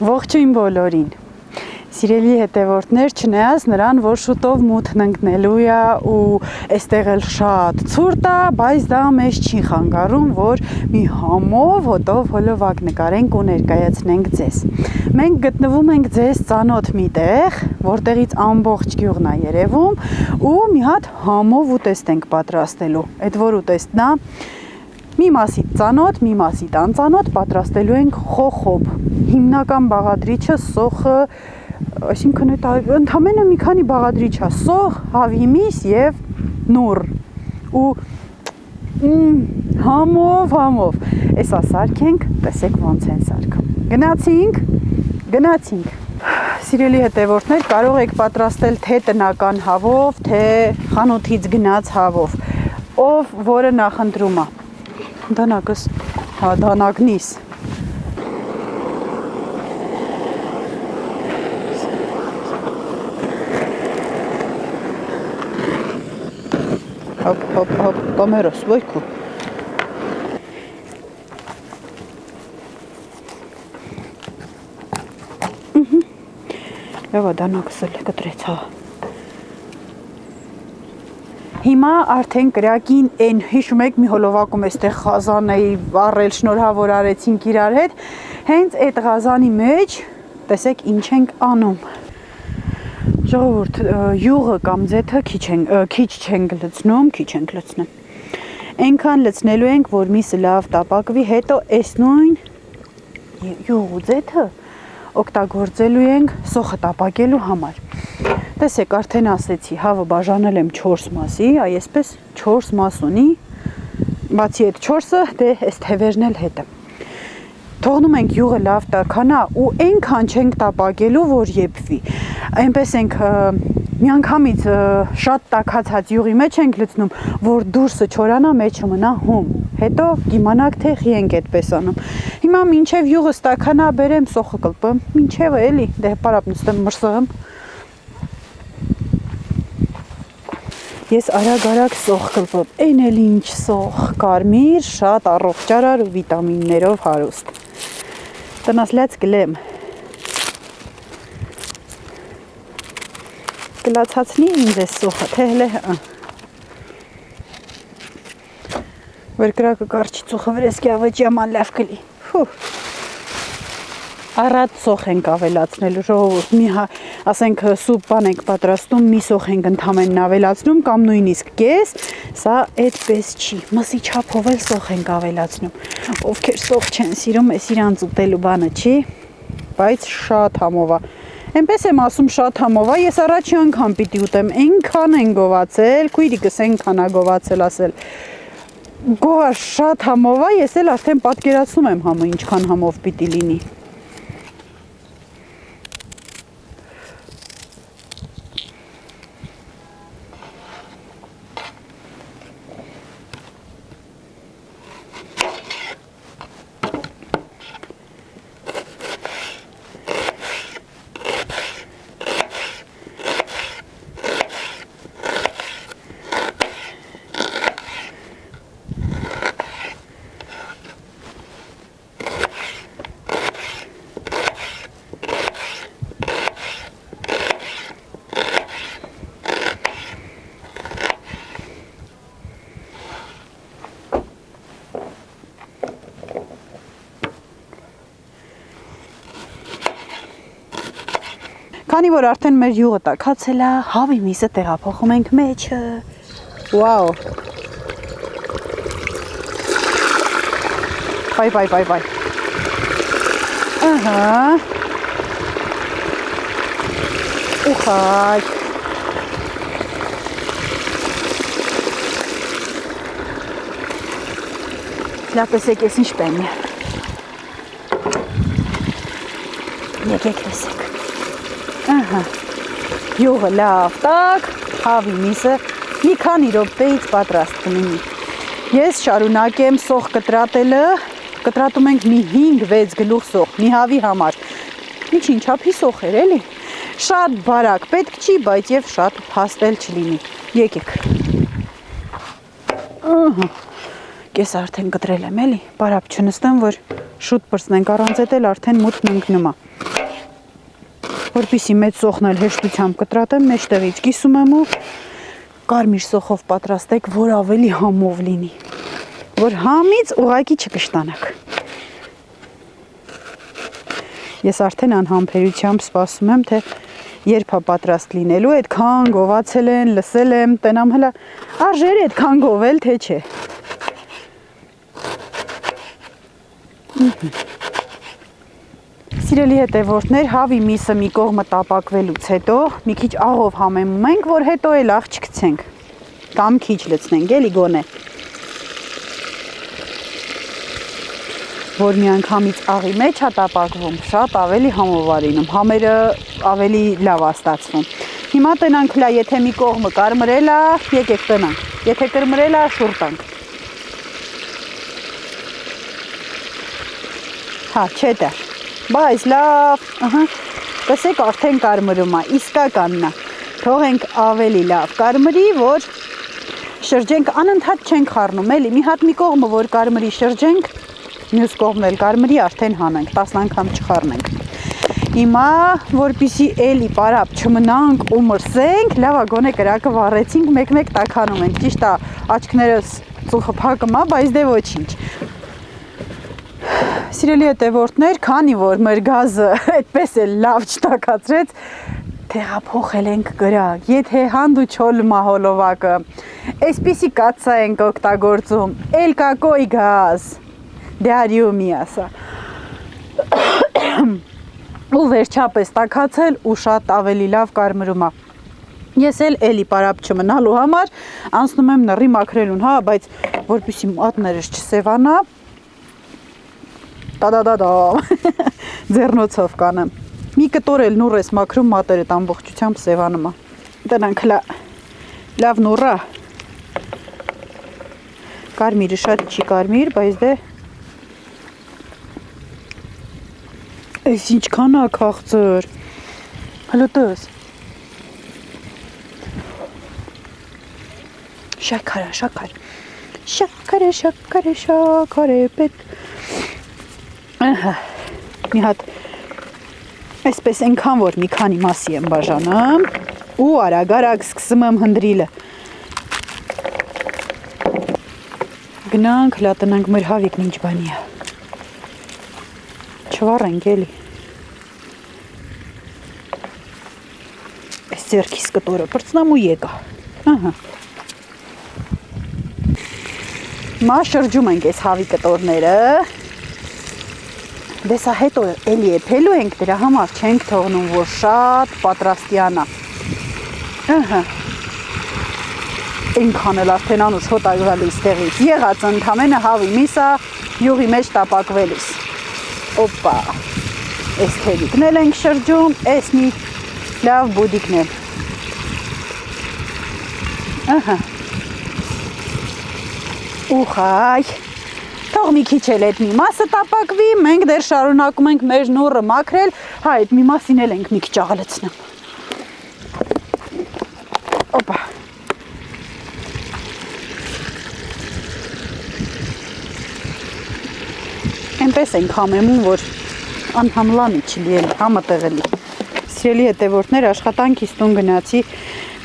Ողջույն բոլորին։ Սիրելի հետևորդներ, չնայած նրան, որ շուտով մութն ընկնելու է ու այստեղ էլ շատ ցուրտ է, բայց դա մեզ չի խանգարում, որ մի համով հոտով հոլովակ նկարենք ու ներկայացնենք ձեզ։ Մենք գտնվում ենք ձեզ ծանոթ մի տեղ, որտեղից ամբողջ գյուղն է երևում ու մի հատ համով ուտեստ ենք պատրաստելու։ Այդ որ ուտեստն է մի մասի ծանոթ, մի մասի անծանոթ պատրաստելու ենք խոխոբ։ Հիմնական բաղադրիչը սոխը, այսինքն այդ ընդամենը մի քանի բաղադրիչ է՝ սոխ, հավի միս եւ նուռ։ Ու համով, էսա սարքենք, տեսեք ոնց են սարքում։ Գնացինք։ Սիրելի հետևորդներ, կարող եք պատրաստել թե տնական հավով, թե խանութից գնաց հավով։ Ով որը նախընտրում է։ Դանակս, դանակնիս։ Հոպ, կամերոս, ոյքու։ Եվա դանակս էլ կտրեց, հա։ Հիմա արդեն կրակին են, հիշում եք մի հոլովակում էստեղ խազան էի առել, շնորհավոր արեցինք իրար հետ, հենց այդ խազանի մեջ, տեսեք ինչ ենք անում։ Ժողովուրդ, յուղը կամ ձեթը քիչ չենք լցնում, Այնքան լցնելու ենք, որ միսը լավ տապակվի, հետո այս նույն յուղ ու ձեթը օգտագործելու ենք սոխը տապակելու համար։ Տեսեք, արդեն ասեցի, հավը բաժանել եմ 4 մասի, այսպես 4 մաս ունի, բացի այդ 4-ը, դե այս թևերն էլ հետը։ Թողնում ենք յուղը լավ տաքանա ու այնքան չենք տապակելու, որ եփվի։ Այնպես ենք միանգամից շատ տաքացած յուղի մեջ ենք լցնում, որ դուրսը չորանա, մեջը մնա հում։ Հետո կիմանաք, թե խի ենք այդպես անում։ Հիմա մինչև յուղը տաքանա, բերեմ սոխը կլպեմ, մինչև էլի, դե պարապ նստեմ մրսղեմ։ Ես արագ սոխ կլպեմ, այն էլ ինչ սոխ, կարմիր, շատ առողջարար ու վիտամիններով հարուստ։ Տնասլյաց կլեմ։ Կլացացնի ինձ ես սոխը, թե հլե Վերկրակը կարչի ծուխը վրեսկի ավեջի աման լավ կլի։ Առատ սոխ ենք ավելացնելու, ժողովուրդ, մի ասենք սուպ բան ենք պատրաստում, մի սոխ ենք ընդամենն ավելացնում կամ նույնիսկ կես, սա այդպես չի, մսի չափով էլ սոխ ենք ավելացնում, ովքեր սոխ չեն սիրում, էս իրանց ուտելու բանը չի, բայց շատ համով է, այնպես եմ ասում շատ համով է, ես առաջի անգամ պիտի ուտեմ, այնքան են գովացել, քույրիկս այնքան է գովացել ասել, գոհա շատ համով է, ես էլ արդեն պատկերացնում եմ համը ինչքան համով պիտի լինի։ Քանի որ արդեն մեր յուղը տաքացել է, հավի միսը տեղափոխում ենք մեջը։ Վաու։ Բայ։ Ահա։ Ուխայ։ Լապեսեք ես ինչ պեն է։ Եկեք լսեք։ Ահա, յուղը լավ տակ, հավի միսը մի քանի րոպեից պատրաստ կլինի։ Ես շարունակեմ սոխ կտրատելը, կտրատում ենք մի 5-6 գլուխ սոխ, մի հավի համար։ Ինչ չափի սոխ էր էլի։ Շատ բարակ պետք չի, բայց եւ շատ փաստել չլինի։ Եկեք։ Ահա, կես արդեն կտրել եմ էլի, բարապ չնստեմ, որ շուտ պրծնենք, առանց էդ էլ արդեն մութն ընկնում է։ որպեսզի մեծ սոխն էլ հեշտությամբ կտրատեմ, մեջտեղից կիսում եմ ու կարմիր սոխով պատրաստեք, որ ավելի համով լինի, որ համից ուղակի չկշտանաք։ Ես արդեն անհամբերությամբ սպասում եմ, թե երբ է պատրաստ լինելու, այդքան գովացել են, լսել եմ, տենամ հլա արժեր այդքան գովել, թե չէ։ Սիրելի հետևորդներ, հավի միսը մի կողմը տապակվելուց հետո մի քիչ աղով համեմում ենք, որ հետո էլ աղ չգցենք, կամ քիչ լցնենք, էլի գոնե, որ մի անգամից աղի մեջ է տապակվում, շատ ավելի համով լինում, համերը ավելի լավ է ստացվում։ Հիմա տնանք հլա, եթե մի կողմը կարմրել է, եկեք տնանք, եթե կրմրել է, շուրտանք։ Հա, չէ դար, բայց լավ, կսեք արդեն կարմրում է, իսկականն է, թողենք ավելի լավ կարմրի, որ շրջենք, անընդհատ չենք խառնում, էլի, մի հատ մի կողմը, որ կարմրի շրջենք, մյուս կողմն էլ կարմրի արդեն հանենք, 10 անգամ չխառնենք։ Հիմա, որպեսզի էլի պարապ չմնանք ու մրսենք, լավ գոնե կրակը վառեցինք, մեկ-մեկ տաքանում ենք, ճիշտ է, աչքներս ծուխը փակում է, բայց դե ոչինչ։ Սիրելի հետևորդներ, քանի որ մեր գազը այդպես էլ լավ չտաքացրեց, տեղափոխել ենք կրակ, եթե հանդու չոլմա հոլովակը, այսպիսի կացա ենք օգտագործում, էլ կակոյ գազ, դարյումի ասա, ու վերջապես տաքացել ու շատ ավելի լավ կարմրում է։ Ես էլի պարապ չմնալու համար անցնում եմ նռի մաքրելուն, հա, բայց որպեսզի մատներս չսևանա, տադադադա, ձեռնոցով կանեմ։ Մի կտոր էլ նուռ ես մաքրում, մատերդ ամբողջությամբ սևանում է։ Տնանք լավ նուռա։ Կարմիրը շատ չի կարմիր, բայց դե այս ինչքան է քաղցր։ Հլոտս։ Շաքարը պետք։ Մի հատ այսպես այնքան որ մի քանի մասի եմ բաժանում ու արագ սկսում եմ հնդրիլը։ Գնանք, հլա տնանք մեր հավիկն ինչ բանի է։ Չվառենք էլի։ Այս ձեռքիս կտորը պրծնամ ու եկա։ Մա շրջում ենք այս հավի կտորները։ Դեսա հետո էլի եփելու ենք, դրա համար չենք թողնում, որ շատ պատրաստյանա։ Այնքան էլ արդեն անուշ հոտ այգալիս տեղից։ Եղած ընդամենը հավի միսա յուղի մեջ տապակվելիս։ Օպա, այս թելիկն էլ ենք շրջում, այս մի լավ բուդիկն էլ։ Ուխայ, թող մի քիչ էլ այդ մի մասը տապակվի, մենք դեր շարունակում ենք մեր նուռը մաքրել, հա այդ մի մասին էլ ենք մի քիչ աղալեցնեմ։ Օպա։ Այնպես ենք համեմում, որ անհամլանի չլիել, համատեղելի։ Սիրելի հետևորդներ, աշխատանքից տուն գնացի,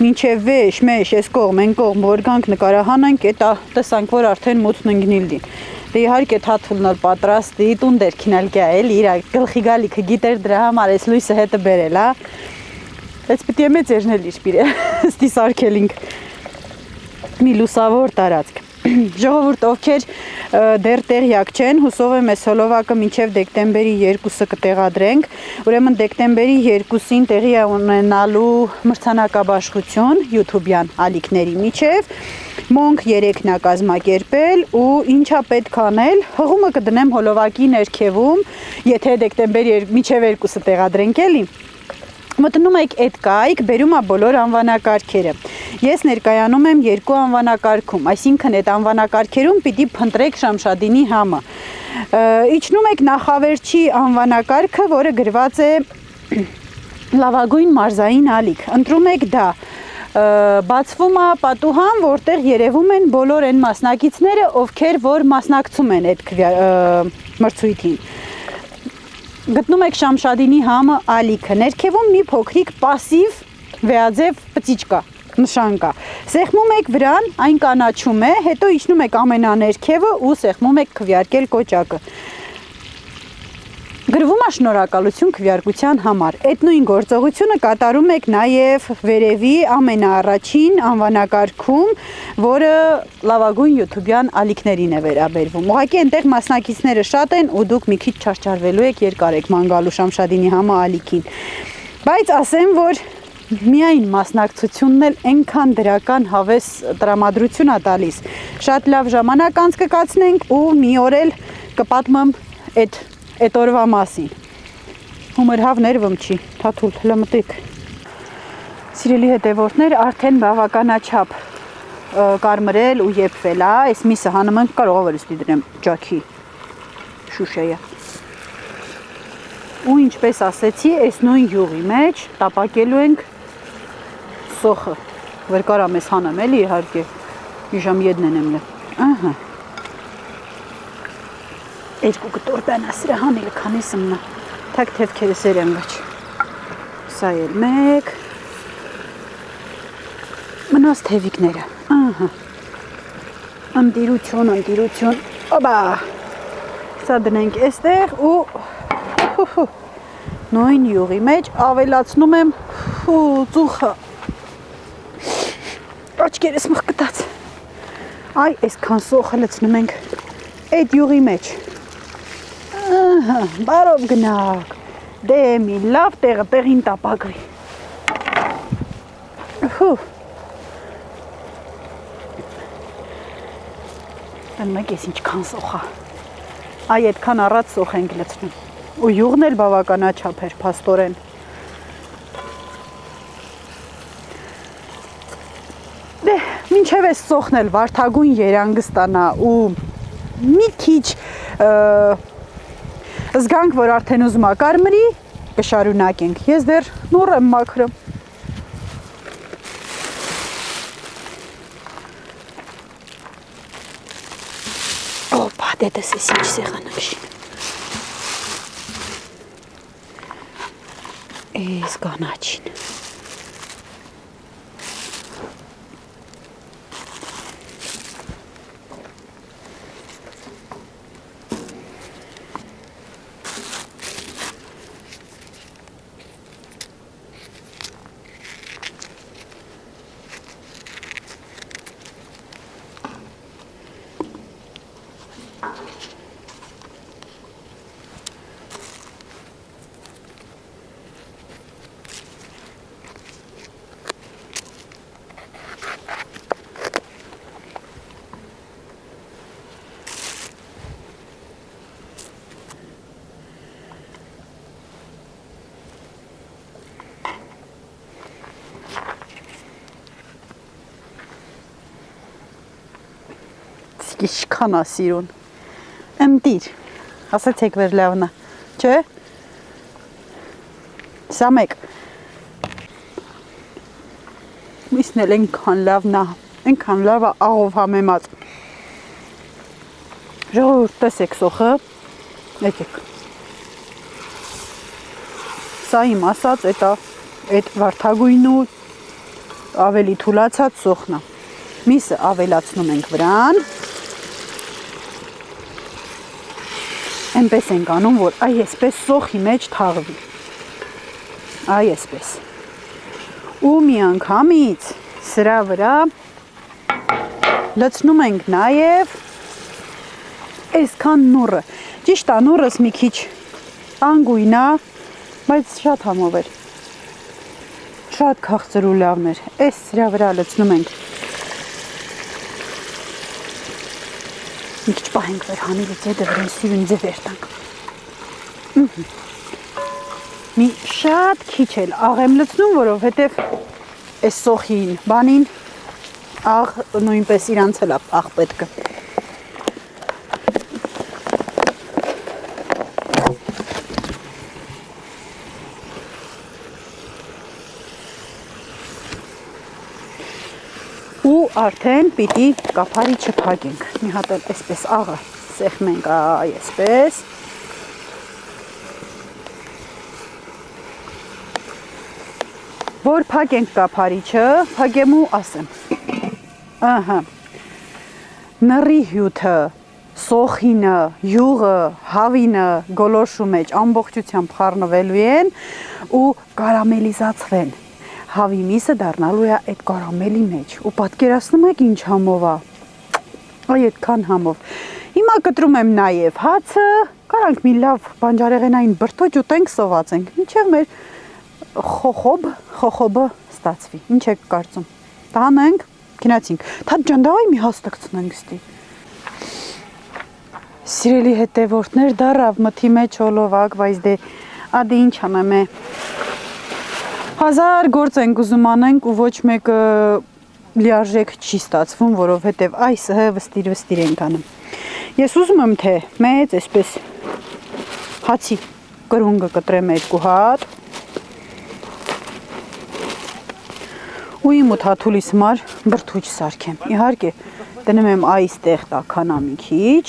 մինչև վեշ, մեշ, ես կողմ, են կողմ, որ գանք նկարահանենք, էտա տեսանք, որ արդեն մութն ընգնիլդի։ Դե իհարկե թաթուլն էլ պատրաստի, տուն դերքին էլ կա էլ, իր գլխի գալիքը գիտեր դրա համար, այս լույսը հետը բերել, հա։ Այս պիտի մեծ երնել իշպիր է, ստի սարքելինք մի լուսավոր տարածք։ Ժողովուրդ, ովքեր դեռ տեղյակ չեն, հուսով եմ այս հոլովակը մինչև դեկտեմբերի 2-ը կտեղադրենք, ուրեմն դեկտեմբերի 2-ին տեղի է ունենալու մրցանակաբաշխություն YouTube-յան ալիքների միջև, մոնք 3-ն է կազմակերպել ու ինչա պետք անել, հղումը կդնեմ հոլովակի ներքևում, եթե դեկտեմբերի մինչև 2-ը տեղադրենք էլի, մտնում եք այդ կայք, բերում է բոլոր անվանակարգերը։ Ես ներկայանում եմ 2 անվանակարգում, այսինքն այդ անվանակարգերում պիտի փնտրեք Շամշադինի համը։ Իջնում եք նախավերջի անվանակարգը, որը գրված է լավագույն մարզային ալիք։ Ընտրում եք դա։ Բացվում է պատուհան, որտեղ երևում են բոլոր այն մասնակիցները, ովքեր որ մասնակցում են այդ մրցույթին։ Գտնում եք շամշադինի համը ալիքը, ներքևում մի փոքրիկ պասիվ վեաձև պծիչ կա, նշան կա։ Սեղմում եք վրան, այն կանաչում է, հետո իջնում եք ամենաներքևը ու սեղմում եք քվյարկել կոճակը։ Գրվում է շնորհակալություն քվյարկության համար։ Այդ նույն գործողությունը կատարում եք նաև վերևի ամենաառաջին անվանակարգում, որը լավագույն յութուբյան ալիքներին է վերաբերվում։ Ուղղակի այնտեղ մասնակիցները շատ են ու դուք մի քիչ չարչարվելու եք, երկար եք ման գալու շամշադինի համը ալիքին։ Բայց ասեմ, որ միայն մասնակցությունն էլ այնքան դրական հավես տրամադրություն է տալիս։ Շատ լավ ժամանակ անց կկացնենք ու մի օր էլ կպատմեմ այդ օրվա մասին։ Հումր ներվում չի, թաթուլ լմտիկ։ Սիրելի հետևորդներ, արդեն բավականաչափ կարմրել ու եփվել է, այս միսը հանում ենք, կարող է դրեմ ջաքի շուշեյը։ Ու ինչպես ասեցի, այս նույն յուղի մեջ տապակելու ենք սոխը, որ կարամ ես հանեմ էլի իհարկե, իժամ եդնեն եմ լը, ահա։ Երկու կտոր բանա սրա հանելը քանի սմնա, թակ թևքերը սերեմ վաչ, սա էլ մեկ, մնաս թևիկները, ահա, ընտիրություն, օբա, սա դնենք էստեղ ու նույն յուղի մեջ ավելացնում եմ ծուխը, աչկերս մխկտած, այ այսքան սոխը լցնում ենք այդ յուղի մեջ, բարով գնակ, դե մի լավ տեղը տեղին տապակվի, Դնմեք ես ինչքան սոխա, այ այդքան առած սոխ ենք լցնում, ու յուղն էլ բավականաչափ էր փաստորեն, դե մինչև այս սոխն էլ վարդագույն երանգ ստանա ու մի քիչ զգանք, որ արդեն ուզում է կարմրի, կշարունակենք, ես դեռ նուռ եմ մաքրում, օպա, դե տեսես ինչ սեղանաշին, այս կանաչին, Ինչքան է սիրուն, ըմտիր, ասեցեք վեր լավնա, չէ, սա մեկ, միսն էլ ենքան լավնա, ենքան լավա աղով համեմած, ժողորդ տեսեք սոխը, եկեք, սա իմ ասած, այդ վարդագույն ու ավելի թուլացած սոխնա, միսը ավելացնում ենք վրան, Այնպես ենք անում, որ այ այսպես սոխի մեջ թաղվի, այ այսպես, ու մի անգամից սրա վրա լցնում ենք նաև այսքան նուռը, ճիշտ է նուռս մի քիչ անգույն է, բայց շատ համով էր, շատ քաղցր ու լավն էր, այս սրա վրա լցնում ենք, մի քիչ պահենք վեր հանելուց հետո վրան սիրուն ձև երտանք, մի շատ քիչ էլ աղ եմ լցնում, որովհետև այս սոխին բանին աղ նույնպես իրանց էլ աղ պետք է, ու արդեն պիտի կափարի չփակենք, մի հատ էլ այսպես աղը սեղմենք այսպես, Որ փակենք կափարիչը, փակեմ ու ասեմ։ Ահա։ Նռի հյութը, սոխինը, յուղը, հավինը գոլորշու մեջ ամբողջությամբ խառնվելու են ու կարամելիզացվեն։ Հավի միսը դառնալու է այդ կարամելի մեջ ու պատկերացնում եք ինչ համով է։ Այ այդքան համով։ Հիմա կտրում եմ նաև հացը, կարանք մի լավ բանջարեղենային բրդոճ ուտենք, սովածենք։ Մինչև մեր խոխոբը ստացվի։ Ինչ եք կարծում։ Տանենք, գնացինք։ Թաթ ջան, դավայ մի հաստակցնենք ստի։ Սիրելի հետևորդներ, դարավ մթի մեջ հոլովակ, բայց դե ադի ինչ անեմ է։ Հազար գործ ենք ուզում անենք ու ոչ մեկը լիարժեք չի ստացվում, որովհետև այս վստիր ենք անում։ Ես ուզում եմ թե մեծ այսպես հացի կրունգը կտրեմ 2 հատ ու իմ ու Թաթուլիս համար բրդուճ սարքեմ։ Իհարկե տնեմ եմ այստեղ տաքանա մի քիչ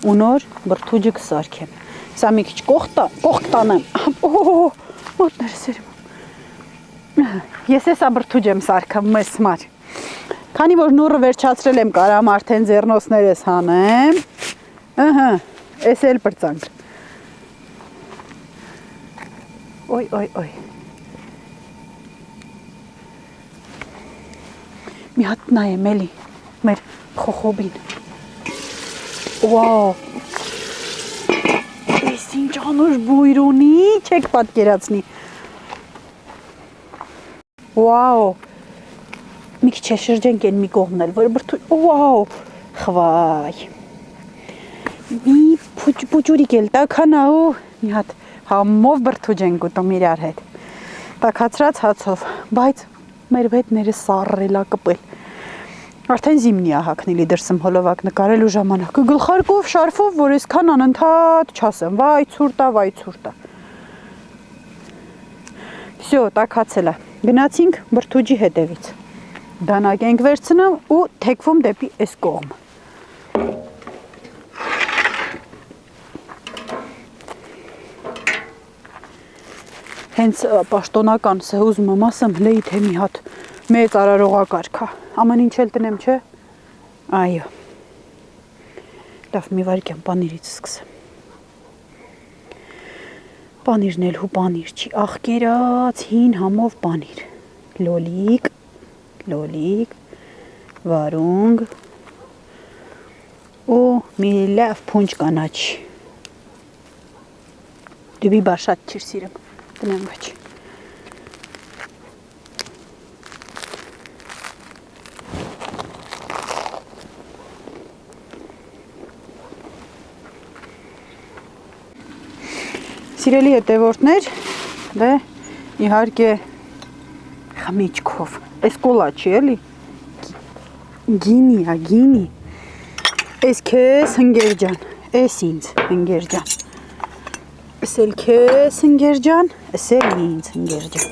ու նոր բրդուճը կսարքեմ։ Սա մի քիչ կողք տանեմ։ Մոտներս երեմ։ Ես էսա բրդուճ եմ սարքեմ մեզ համար։ Քանի որ նորը վերջացրել եմ, կարամ արդեն ձեռնոցներս հանեմ։ Ահա, էս էլ բրծանք։ Ոյ։ Մի հատ նայեմ էլի մեր խոխոբին։ Վաու։ Էս ինչ անուշ բույր ունի, չեք պատկերացնի։ Վաու։ Մի քիչ է շրջենք են մի կողմն էլ, որ բրդուճ, վաու, խվայ։ Մի փուճուրիկ էլ տաքանա ու մի հատ համով բրդուճ ենք ուտում իրար հետ։ Տաքացրած հացով, բայց մեր վետները սառրելա կպել։ Արդեն զիմնի է հագնիլի դրսում հոլովակ նկարելու ժամանակը գլխարկով, շարֆով, որ այսքան անընդհատ չասեմ, վայ ցուրտա։ Всё, տաքացել է։ Գնացինք բրդուճի հետևից։ Դանակ ենք վերցնում ու թեքվում դեպի այս կողմ։ Հենց պաշտոնական սա ուզում եմ ասեմ, լեի թե մի հատ մեծ արարողակարգ է։ Ամեն ինչ էլ տնեմ, չէ։ Այո։ Լավ, մի վայրկյան պանիրից սկսեմ։ Պանիրն էլ հու պանիր չի, աղկերած հին համով պանիր։ Լոլիկ, վարունգ ու մի լավ փունջ կանաչ։ Դուբի բաշատ չիր սիրեմ, տնեմ ոչ։ Սիրելի հետևորդներ, դե իհարկե խմիչքով, այս կոլա չի էլի, գինի, այս քեզ հնգերջան, այս ինձ հնգերջան, այս էլ քեզ հնգերջան, այս էլ ինձ հնգերջան,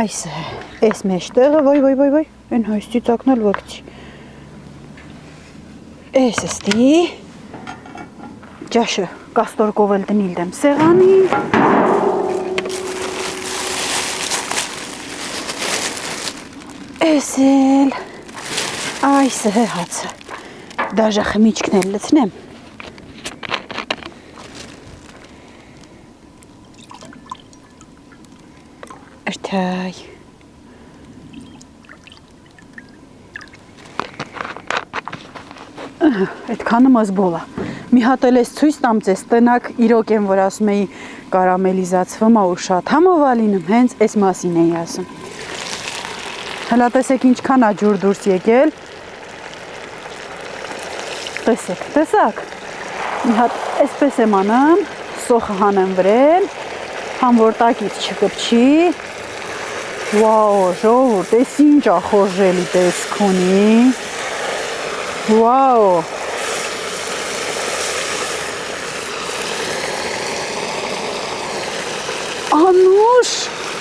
այս է, այս մեջտեղը, ոյ, են հայս ծիծակնել վակցի, այս էստի, ջաշը, կաստորկով էլ տնիլ դեմ սեղանի, էս էլ, այս է հացը, դաժա խմիչքն էլ լցնեմ, ըրթայ, այդքանը մզբոլ է, մի հատ էլ ես ցույց տամ ձեզ, տնակ իրոք եմ, որ ասում էի կարամելիզացվում է ու շատ համով է լինում, հենց այս մասին էի ասում։ Հլա տեսեք ինչքան է ջուր դուրս եկել։ Տեսակ։ Մի հատ այսպես եմ անում, սոխը հանեմ վրեն, համ որ տակից չկպչի։ Վաու, ժողովուրդ, այս ինչ է խորժելի տեսք ունի։ Վաու։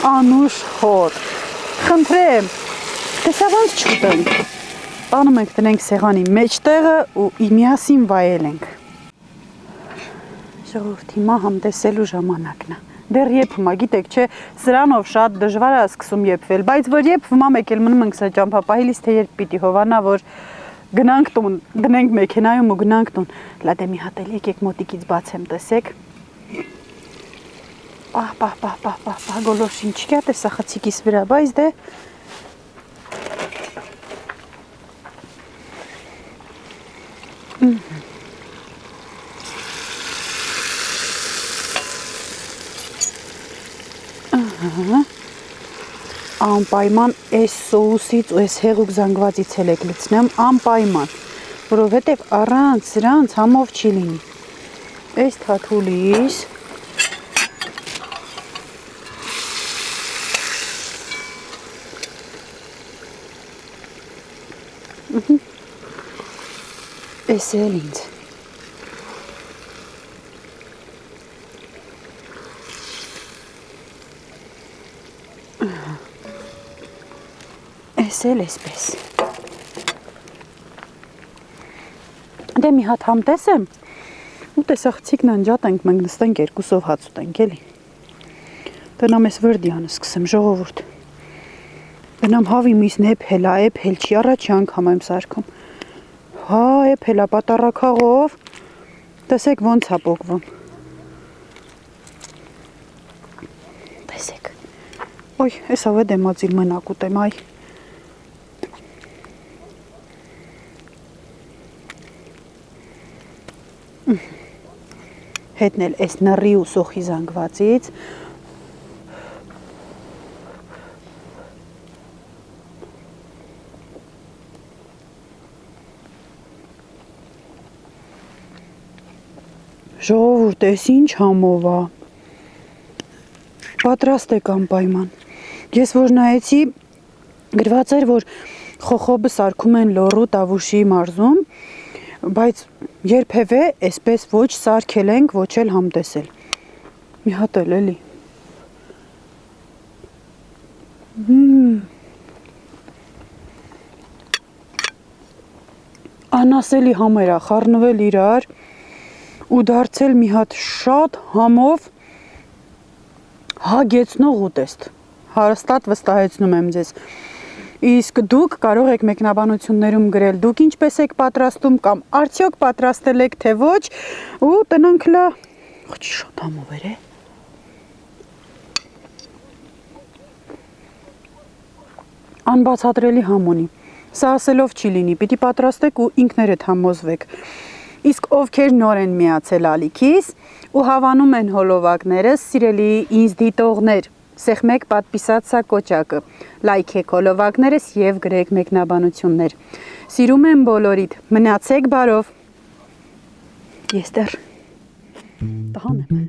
Անուշ հոտ, խնդրեմ, տեսավ անց չուտենք, տանում ենք տնենք սեղանի մեջտեղը ու միասին վայել ենք։ Ժողովուրդ հիմա համտեսելու ժամանակն է, դեռ եփում է, գիտեք, չէ, սրանով շատ դժվար է սկսում եփվել, բայց որ եփվում է, մեկ էլ մնում ենք սա ճամփապահելիս, թե երբ պիտի հովանա, որ գնանք տուն, դնենք մեքենայում ու գնանք տուն։ Լա դե մի հատ էլ եկեք մոտիկից բացեմ, տեսեք։ Պահ, գոլորշ ինչքի է տեսա խցիկիս վրա, բայց դե անպայման այս սոուսից ու այս հեղուկ զանգվածից էլ եք լցնեմ, անպայման, որովհետև առանց սրանց համով չի լինի։ Այս թաթուլիս այս էլ ինձ Էլ էսպես։ Դե մի հատ համ տեսեմ, ու տեսախցիկն անջատ ենք, մենք նստենք երկուսով հաց ուտենք, էլի։ Տնամ ես վրդյանը սկսեմ, ժողովուրդ։ Տնամ հավի միսն էփելա, էփել չի, առաջի անգամ եմ սարքում։ Հա, էփելա պատարակաղով, տեսեք ոնց է պոկվում։ Տեսեք։ Ոյ, ես ավե դեմածիր մնակ ուտեմ, այ։ Հետն էլ այս նռի ու սոխի զանգվածից ժողովուրդ, այս ինչ համով է, պատրաստ եք անպայման, ես որ նայեցի, գրված էր, որ խոխոբը սարքում են լոռու Տավուշի մարզում, բայց երբևէ այսպես ոչ սարքել ենք, ոչ էլ համտեսել։ Մի հատ էլ էլի։ Անասելի համեր է խառնվել իրար ու դարձել մի հատ շատ համով հագեցնող ուտեստ։ Հարստատ վստահեցնում եմ ձեզ։ Իսկ դուք կարող եք մեկնաբանություններում գրել, դուք ինչպես եք պատրաստում կամ արդյոք պատրաստել եք թե ոչ, ու տնանք լա, խոչի շատ համով էր է։ Անբացատրելի համ ունի, սա ասելով չի լինի, պիտի պատրաստեք ու ինքներդ համոզվեք։ Իսկ ովքեր նոր են միացել ալիքիս ու հավանում են հոլովակներս, սիրելի ինձ դիտողներ, սեղմեք պատպիսացա կոճակը, լայքեք հոլովակներս և գրեք մեկնաբանություններ։ Սիրում եմ բոլորիդ, մնացեք բարով։ Ես դեռ տհան եմ։